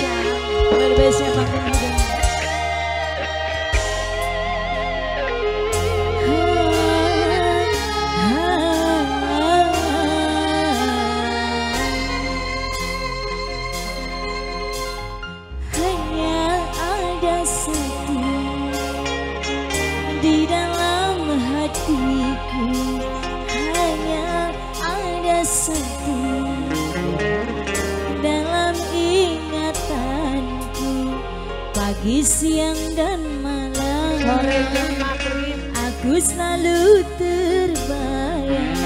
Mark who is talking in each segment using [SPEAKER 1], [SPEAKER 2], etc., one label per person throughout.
[SPEAKER 1] spesial berbeda Bang Muda. Hanya ada satu di dalam hatiku, hanya ada satu dalam ingatanku, pagi, siang, dan malam aku selalu terbayang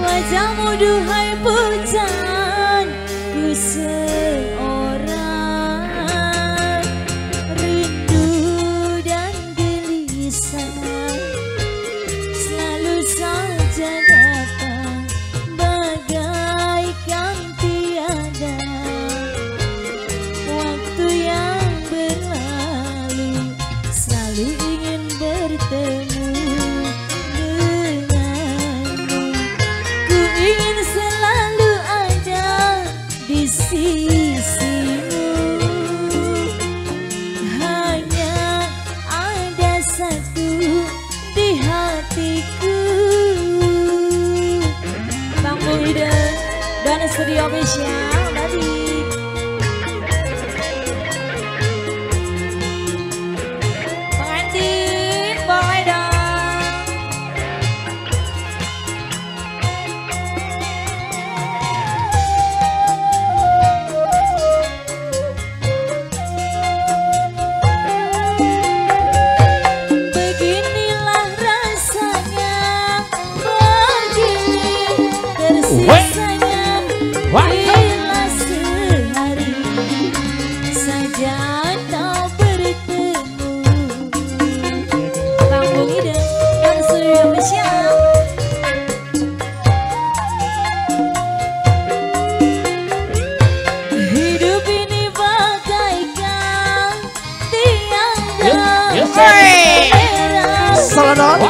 [SPEAKER 1] wajahmu duhai pujaanku seorang. Rindu dan gelisah selalu saja datang bagaikan tiada. Waktu yang berlalu selalu ingin bertemu denganmu. Ku ingin selalu ada di sisimu. Hanya ada satu di hatiku. Bang Muda dan Studio Official tadi. Pengantin boleh dong. Beginilah rasanya, begini tersisanya bila sehari saja tak bertemu. Bang Muda dan Studio Official. Hidup ini bagaikan tiada merah.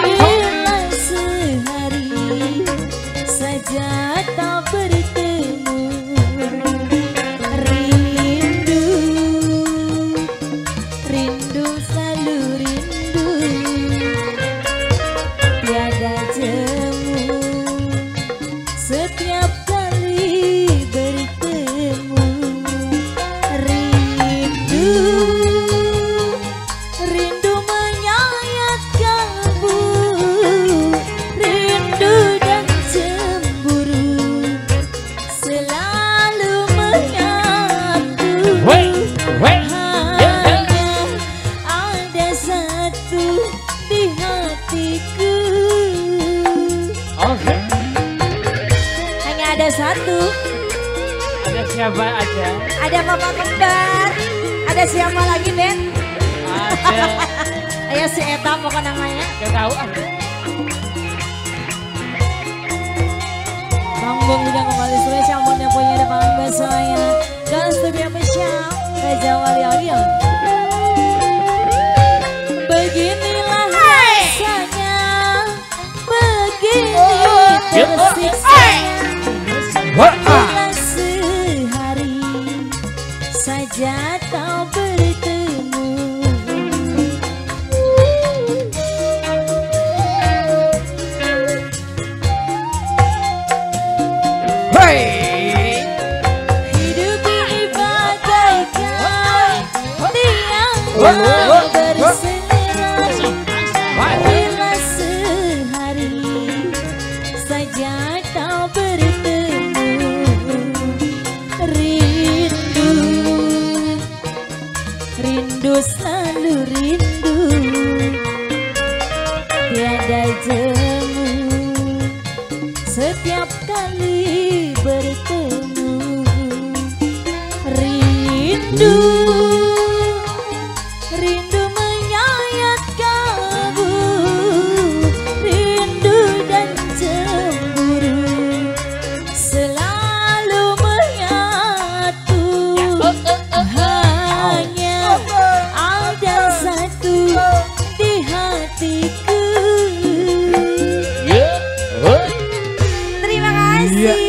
[SPEAKER 1] Bila sehari saja tak bertemu. Rindu, rindu selalu rindu, tiada jemu setiap kali bertemu. Rindu, rindu menyayat kalbu, rindu dan cemburu selalu menyatu. Hanya ada satu di hatiku. Hanya ada satu.
[SPEAKER 2] Ada siapa aja?
[SPEAKER 1] Ada Papa Kembar. Ada siapa lagi, Ben?
[SPEAKER 2] Ada.
[SPEAKER 1] Ayo si Eta pokok namanya.
[SPEAKER 2] Gak tahu ah.
[SPEAKER 1] Bang Bung juga kembali spesial buat yang punya depan saya dan Studio Official Raja Wali Audio. Beginilah rasanya, begini tersiksanya bila sehari saja tak bertemu. Hidup ini bagaikan tiang berseliweran bila sehari saja tak bertemu. Rindu, rindu selalu rindu, tiada jemu setiap kali bertemu. Rindu, rindu menyayat kalbu, rindu dan cemburu selalu menyatu. Hanya ada satu di hatiku. Terima kasih.